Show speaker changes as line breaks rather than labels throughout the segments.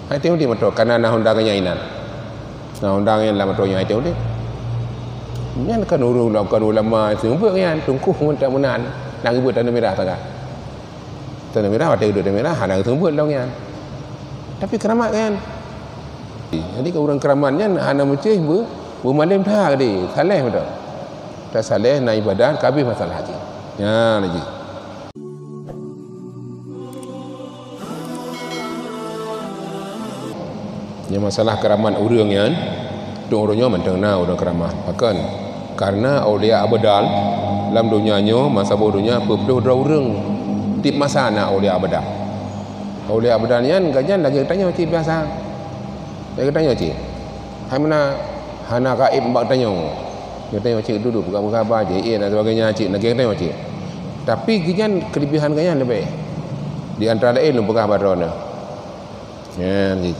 Hai tengok di motor karena nah undang inan. Nah undang yang lama motornya hai tengok di. Nyan kan ulama semua kan tungku muntah munan nak buat tanah merah tak. Tanah merah ada tanah merah ada semua long yan. Tapi keramat kan. Jadi ke orang keramatnya ana menceh bermalam dah di saleh betul. Tak saleh nak ibadah kabeh masalah haji. Ya lagi. Yang masalah keramat orang yang orangnya mentengna orang keramah bahkan karena aulia abadal dalam dunianya masa bodohnya berpeluh orang tip masa nak aulia abadal yang gajan lagi tanya cik biasa lagi tanya cik hai mana hana gaib mbak tanya dia tanya cik duduk buka apa je dan sebagainya cik lagi tanya cik tapi gajan kelebihan gajan lebih di antara lain buka barona ya cik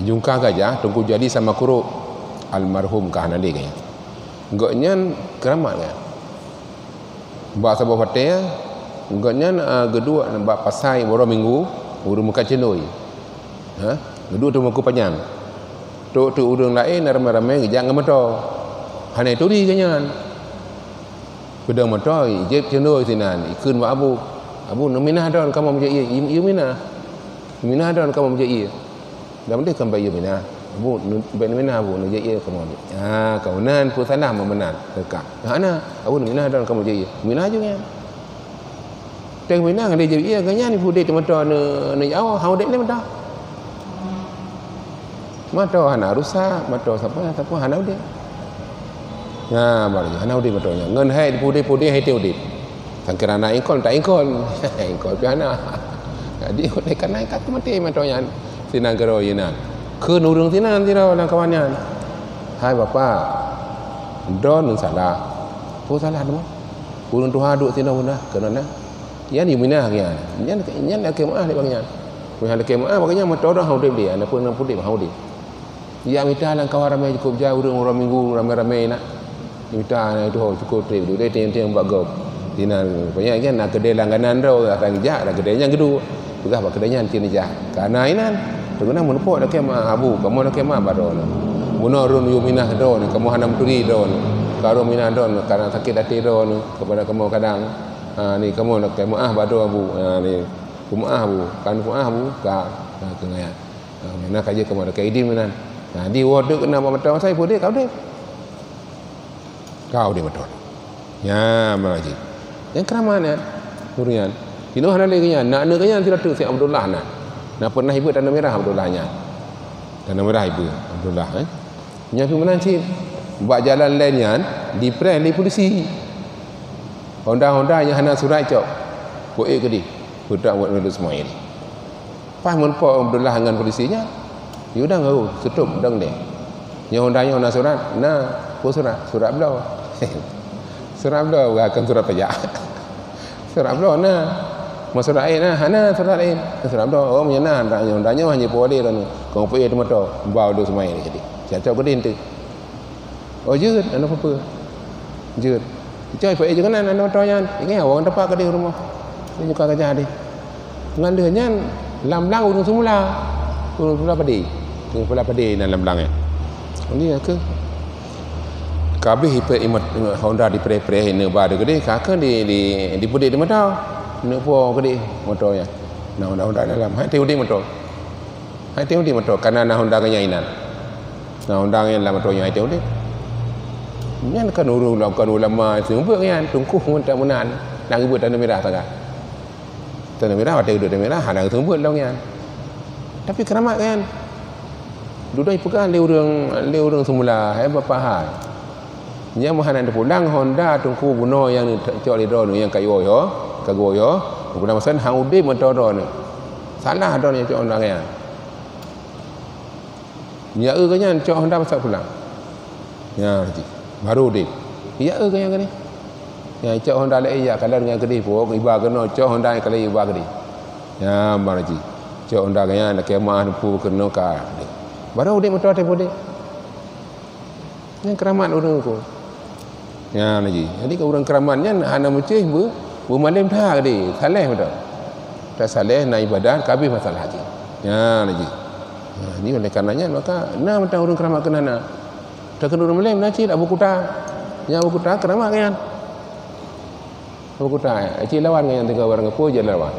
jungkah gajah tunggu jadi sama kuruk almarhum kahanali kaya enggaknya keramat kan mbak sabah fatih enggaknya kedua mbak pasai baru minggu urung muka cenoi kedua tu muka panjang tu urung lain ramai-ramai jangan motor hanya itu di kanyan pedang motor jeb cenoi sinan ikun mbak abu minah don kamu menjadi iya minah don kamu menjadi dah boleh kan bayar minah bu benar abu nak jaya kamu ni kaunan pusanah memenan dekat ana abu minah dan kamu jaya minah juga teng minah dia jaya ganyan ni pudai temata ne jauh hau dek ni mata hana rusak mata siapa hana dek baru hana dek matanya ngan hai pudai hai teu dek sangkira nak ikon tak ikon ikon piana jadi oleh kan naik kat mati matanya sinang gero yinan ke nurung tinan tira orang kawannya hai bapa don salah salah tu urung tu haduk tina bunda kerana yan ni minah yan nak ke maah ni bangnya punya ke maah baganya motor dah haudip dia ana pun pudip haudip ya mita lang kawan ramai cukup jauh orang minggu ramai-ramai nak mita itu cukup trip dia tiang-tiang buat gop tinan banyak kan nak kedai langganan dah akan jak dah kedainya kedua juga apa kedainya tin jah karena inan Tengah menepuk dah kemah abu, kamu dah kemah baron. Munarun yuminah don, kamu hanam turi don. Karo minah don karena sakit hati don kepada kamu kadang. Ni kamu nak kemah bado abu. Ni kemah abu, kan kemah abu ka tengah. Mana kaje kamu dah kaidi menan. Di word kena mata saya pun dia kau dia. Kau dia betul. Ya maraji. Yang keramanya durian. Ini hana lagi nya, nak kanya tidak tu si Abdullah nak. Nak pernah ibu tanah merah Abdullahnya. Tanah merah ibu Abdullah nya tu menancip buat jalan lainnya di pres di polisi. Honda yang hana surat cok. Buat ke di. Budak buat dulu semua ini. Pas menpo Abdullah dengan polisinya. Dia dah ngau tutup dang dia. Nya Honda surat. Nah, surat belau. Surat belau akan surat pajak. Surat belau nah. Masalah lain hana surat lain. Surat dah menyenang tanya hanya boleh dan kau pergi tempat tu bawa dulu semai jadi. Cacau kedin tu. Jeut anak apa? Jeut. Cai pergi jangan anak toyan. Ini orang tempat kedai rumah. Ini juga kerja dia. Dengan dia nyan lam-lam urung semula. Urung semula padi. Urung semula padi dan lam-lam Ini ke kabeh imat Honda di pre-pre ne ba de kedai kakak di pudi di mata. Nak po kedai motornya. Nah Honda dalam. Hai teu di motor. Hai teu di motor karena nah Honda kanya inan. Nah Honda yang dalam motornya hai teu di. Nyan kan ulama semua kan tungku muntah munan nak buat tanah merah tak. Tanah merah ada tanah merah ada semua long yan. Tapi keramat kan. Dudai pegang le orang semula hai bapa hal. Nya mahanan pulang Honda tungku buno yang cok lido yang kayu yo. Kagoyo guna masan hang ude motor ni salah don yang cok Honda kan ya kanya cok Honda masak pulang ya baru dia ya kanya ni ya cok Honda le ya kalau dengan kedai pun iba kena cok Honda kalau iba kedai ya maraji cok Honda kanya nak kemah pu kena ka baru dia motor tempo dia yang keramat orang tu ya lagi jadi ke orang keramatnya hana menceh bermalam dah di saleh betul. Tak saleh nak ibadah kabeh masalah haji. Ya lagi. Ini oleh karenanya maka na mentang urang keramat kenana. Tak kena urang Melayu menacil Abu Kuta. Yang Abu Kuta keramat kan. Abu Kuta acil lawan dengan tiga orang apa je lawan.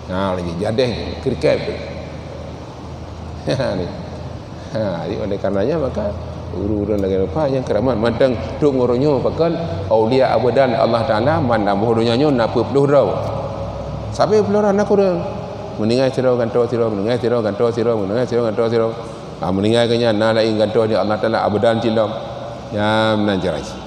Lagi jadeh kriket tu. Ni. Jadi oleh karenanya maka urang lagi apa yang keramat mandang duk ngoronyo pakal aulia abadan Allah Taala mandang bodohnya nyon apa peluh rau. Sampai peluh nak urang. Meninggal siro ganto siro, meninggal siro ganto siro, meninggal siro ganto siro. Meninggal kenya na lain ganto dia Allah Taala abadan cilom. Ya menanjarai.